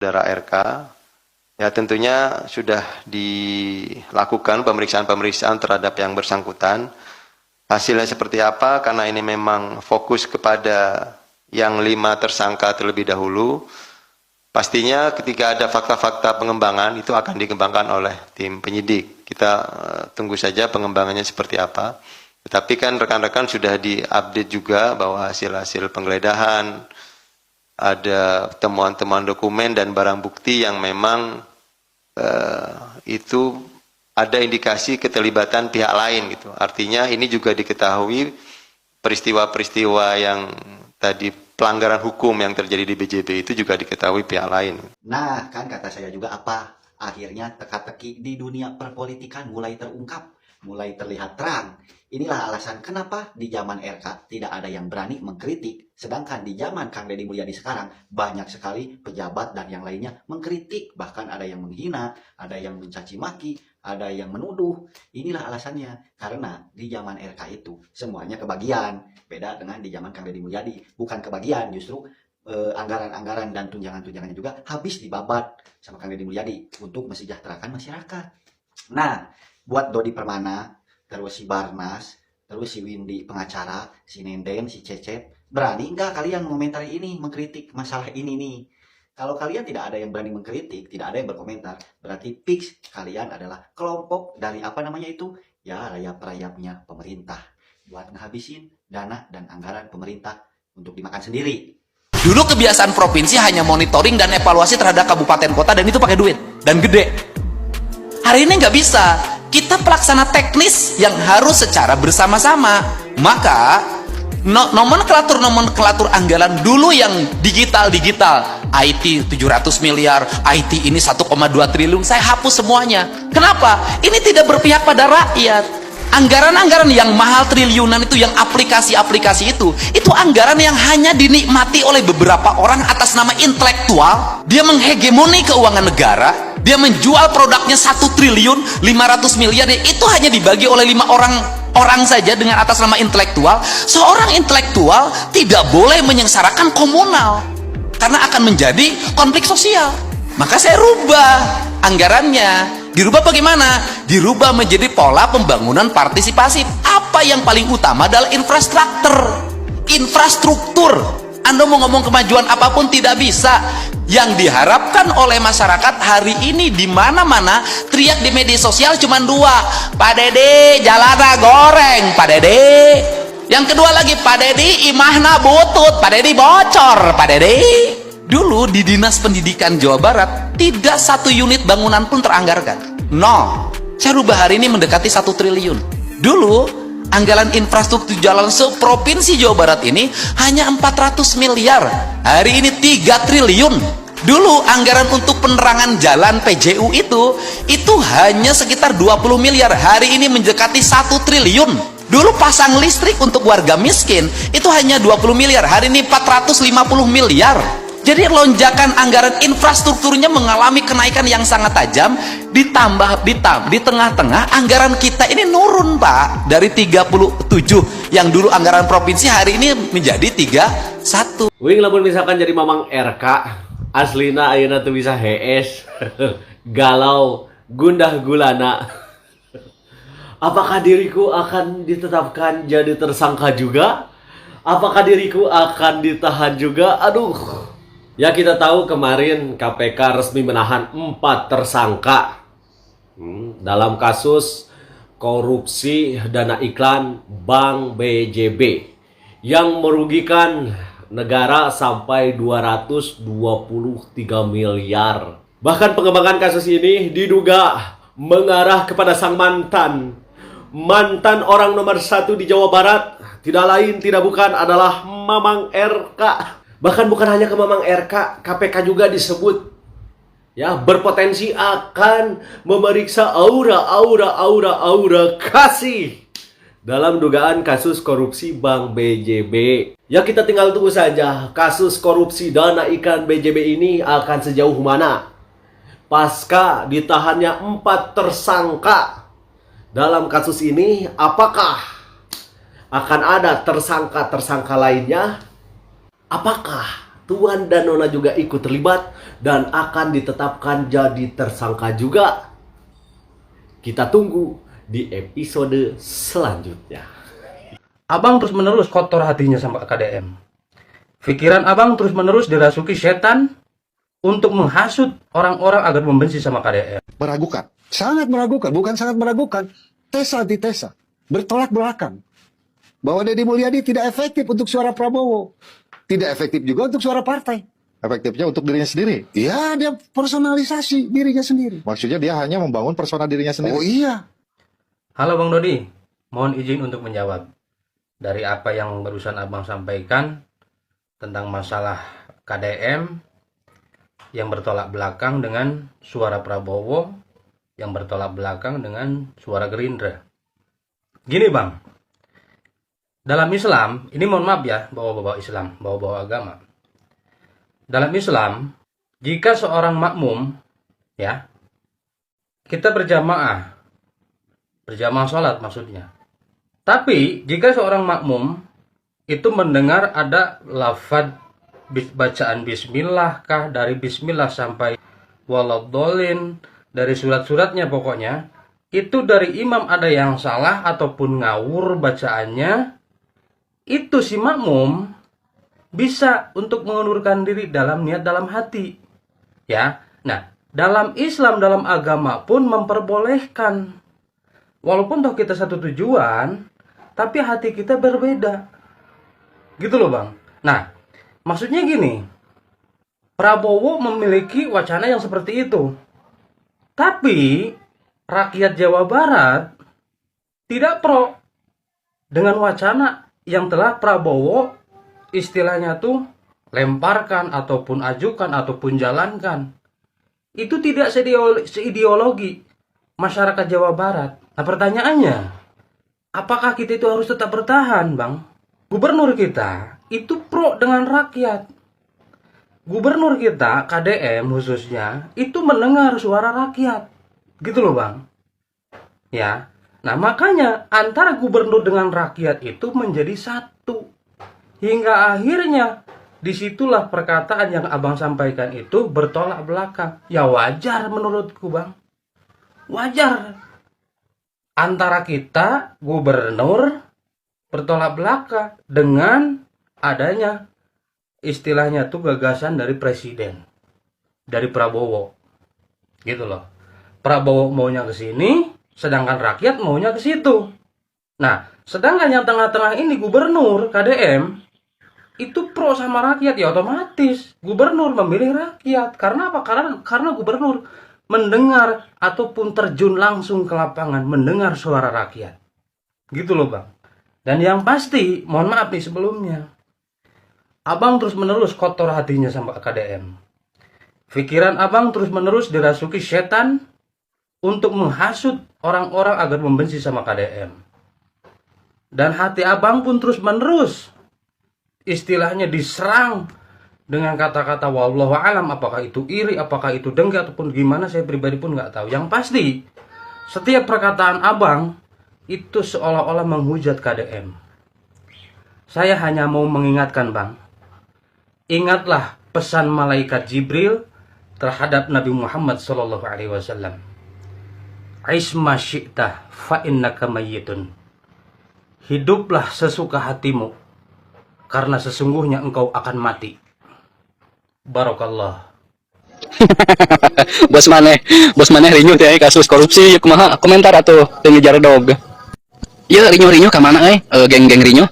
saudara RK. Ya tentunya sudah dilakukan pemeriksaan-pemeriksaan terhadap yang bersangkutan. Hasilnya seperti apa? Karena ini memang fokus kepada yang 5 tersangka terlebih dahulu. Pastinya ketika ada fakta-fakta pengembangan itu akan dikembangkan oleh tim penyidik. Kita tunggu saja pengembangannya seperti apa. Tetapi kan rekan-rekan sudah diupdate juga bahwa hasil-hasil penggeledahan, ada temuan-temuan dokumen dan barang bukti yang memang itu ada indikasi keterlibatan pihak lain gitu. Artinya ini juga diketahui peristiwa-peristiwa yang tadi pelanggaran hukum yang terjadi di BJB itu juga diketahui pihak lain. Nah, kan kata saya juga apa? Akhirnya teka-teki di dunia perpolitikan mulai terungkap, mulai terlihat terang. Inilah alasan kenapa di zaman RK tidak ada yang berani mengkritik. Sedangkan di zaman Kang Deddy Mulyadi sekarang banyak sekali pejabat dan yang lainnya mengkritik. Bahkan ada yang menghina, ada yang mencaci maki, ada yang menuduh. Inilah alasannya. Karena di zaman RK itu semuanya kebagian. Beda dengan di zaman Kang Deddy Mulyadi. Bukan kebagian, justru anggaran-anggaran dan tunjangan-tunjangannya juga habis dibabat sama Kang Deddy Mulyadi untuk mesejahterakan masyarakat. Nah, buat Dodi Permana, terus si Barnas, terus si Windy pengacara, si Nenden, si Cecep, berani nggak kalian mengomentari ini, mengkritik masalah ini nih? Kalau kalian tidak ada yang berani mengkritik, tidak ada yang berkomentar, berarti fix kalian adalah kelompok dari apa namanya itu? Ya, rayap-rayapnya pemerintah buat ngehabisin dana dan anggaran pemerintah untuk dimakan sendiri. Dulu kebiasaan provinsi hanya monitoring dan evaluasi terhadap kabupaten kota, dan itu pakai duit dan gede. Hari ini nggak bisa. Kita pelaksana teknis yang harus secara bersama-sama. Maka nomenklatur anggaran dulu yang digital IT 700 miliar, IT ini 1,2 triliun, saya hapus semuanya. Kenapa? Ini tidak berpihak pada rakyat. Anggaran-anggaran yang mahal triliunan itu, yang aplikasi-aplikasi itu anggaran yang hanya dinikmati oleh beberapa orang atas nama intelektual. Dia menghegemoni keuangan negara, dia menjual produknya 1 triliun 500 miliar, itu hanya dibagi oleh 5 orang saja dengan atas nama intelektual. Seorang intelektual tidak boleh menyengsarakan komunal karena akan menjadi konflik sosial. Maka saya rubah anggarannya. Dirubah bagaimana? Dirubah menjadi pola pembangunan partisipasi. Apa yang paling utama adalah infrastruktur. Anda mau ngomong kemajuan apapun tidak bisa. Yang diharapkan oleh masyarakat hari ini di mana-mana teriak di media sosial cuma 2. Pak Deddy jalana goreng, Pak Deddy. Yang kedua lagi, Pak Deddy imahna butut, Pak Deddy bocor, Pak Deddy. Dulu di Dinas Pendidikan Jawa Barat tidak 1 unit bangunan pun teranggarkan. 0. Saya rubah hari ini mendekati 1 triliun. Dulu anggaran infrastruktur jalan seprovinsi Jawa Barat ini hanya 400 miliar. Hari ini 3 triliun. Dulu anggaran untuk penerangan jalan PJU itu hanya sekitar 20 miliar. Hari ini mendekati 1 triliun. Dulu pasang listrik untuk warga miskin itu hanya 20 miliar. Hari ini 450 miliar. Jadi lonjakan anggaran infrastrukturnya mengalami kenaikan yang sangat tajam. Ditambah di tengah-tengah anggaran kita ini nurun, Pak, dari 37 yang dulu anggaran provinsi hari ini menjadi 31. Wing lamun misalkan jadi mamang RK aslina ayeuna teu bisa hees galau gundah gulana. Apakah diriku akan ditetapkan jadi tersangka juga? Apakah diriku akan ditahan juga? Aduh. Ya, kita tahu kemarin KPK resmi menahan 4 tersangka dalam kasus korupsi dana iklan Bank BJB yang merugikan negara sampai 223 miliar. Bahkan pengembangan kasus ini diduga mengarah kepada sang mantan orang nomor 1 di Jawa Barat, tidak lain tidak bukan adalah Mamang RK. Bahkan bukan hanya ke Mamang RK, KPK juga disebut ya berpotensi akan memeriksa aura kasih dalam dugaan kasus korupsi Bank BJB. Ya, kita tinggal tunggu saja kasus korupsi dana iklan BJB ini akan sejauh mana. Pasca ditahannya 4 tersangka dalam kasus ini, apakah akan ada tersangka-tersangka lainnya? Apakah Tuan dan Nona juga ikut terlibat dan akan ditetapkan jadi tersangka juga. Kita tunggu di episode selanjutnya. Abang terus-menerus kotor hatinya sama KDM. Pikiran abang terus-menerus dirasuki setan untuk menghasut orang-orang agar membenci sama KDM. Meragukan, sangat meragukan, bukan sangat meragukan, tesa antitesa, bertolak belakang. Bahwa Deddy Mulyadi tidak efektif untuk suara Prabowo, tidak efektif juga untuk suara partai. Efektifnya untuk dirinya sendiri. Ya, dia personalisasi dirinya sendiri. Maksudnya dia hanya membangun persona dirinya sendiri. Oh iya. Halo Bang Dodi, mohon izin untuk menjawab. Dari apa yang barusan abang sampaikan tentang masalah KDM yang bertolak belakang dengan suara Prabowo, yang bertolak belakang dengan suara Gerindra. Gini Bang, dalam Islam, ini mohon maaf ya, bawa-bawa Islam, bawa-bawa agama. Dalam Islam, jika seorang makmum, ya, kita berjamaah sholat maksudnya. Tapi, jika seorang makmum itu mendengar ada lafaz bacaan bismillah kah, dari bismillah sampai waladhdallin, dari surat-suratnya pokoknya, itu dari imam ada yang salah ataupun ngawur bacaannya, itu si makmum bisa untuk mengundurkan diri dalam niat dalam hati. Ya. Nah, dalam Islam, dalam agama pun memperbolehkan. Walaupun toh kita satu tujuan, tapi hati kita berbeda. Gitu loh, Bang. Nah, maksudnya gini. Prabowo memiliki wacana yang seperti itu. Tapi rakyat Jawa Barat tidak pro dengan wacana yang telah Prabowo istilahnya tuh lemparkan ataupun ajukan ataupun jalankan. Itu tidak seideologi masyarakat Jawa Barat. Nah pertanyaannya, apakah kita itu harus tetap bertahan, Bang? Gubernur kita itu pro dengan rakyat. Gubernur kita, KDM khususnya, itu mendengar suara rakyat. Gitu loh, Bang. Ya. Nah, makanya antara gubernur dengan rakyat itu menjadi satu. Hingga akhirnya disitulah perkataan yang abang sampaikan itu bertolak belakang. Ya wajar menurutku, Bang. Wajar. Antara kita, gubernur, bertolak belakang dengan adanya istilahnya tuh gagasan dari presiden. Dari Prabowo. Gitu loh. Prabowo maunya ke sini, sedangkan rakyat maunya ke situ. Nah, sedangkan yang tengah-tengah ini gubernur KDM itu pro sama rakyat, ya otomatis gubernur memilih rakyat. Karena apa? Karena gubernur mendengar ataupun terjun langsung ke lapangan, mendengar suara rakyat. Gitu loh, Bang. Dan yang pasti, mohon maaf nih sebelumnya, abang terus-menerus kotor hatinya sama KDM. Pikiran abang terus-menerus dirasuki setan untuk menghasut orang-orang agar membenci sama KDM. Dan hati abang pun terus-menerus istilahnya diserang dengan kata-kata wallahu alam, apakah itu iri, apakah itu dengki ataupun gimana, saya pribadi pun nggak tahu. Yang pasti setiap perkataan abang itu seolah-olah menghujat KDM. Saya hanya mau mengingatkan, Bang. Ingatlah pesan malaikat Jibril terhadap Nabi Muhammad SAW. Aisma syi'ta fa innaka mayyitun. Hiduplah sesuka hatimu karena sesungguhnya engkau akan mati. Barakallah. Bos maneh rinyu teh kasus korupsi yuk kumaha komentar atuh teu ngejar dog. Ieu rinyu ka mana geng-geng rinyu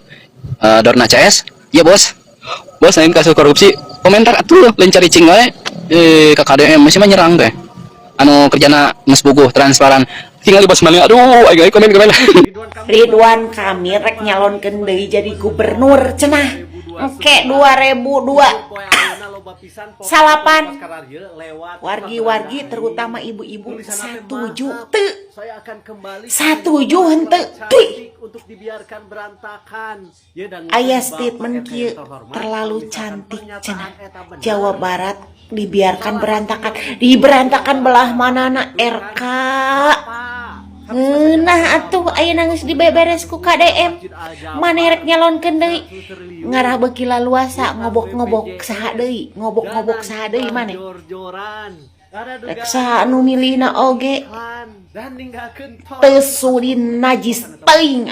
Dorna CS. Iya bos lain kasus korupsi komentar atuh lain cari cing wae ka KDM masih mah nyerang teh anu kerjana geus bogoh transparan tinggal bos maneh aduh aing komen Ridwan Kamil rek nyalonkeun deui jadi gubernur cenah engke 2002 salapan wargi-wargi terutama ibu-ibu satuju teu satuju henteu teuy aya statement kieu terlalu cantik cenah Jawa Barat dibiarkan berantakan belah manana RK Nah atuh aya nangis dibeberes ku KDM. Manerek nyalonkeun deui. Ngarah beuki laluasa ngobok-ngobok saha deui, ngobok-ngobok saha deui maneh. Rek saha anu milihna oge. Dan ninggalkeun Teu sudi najis teuing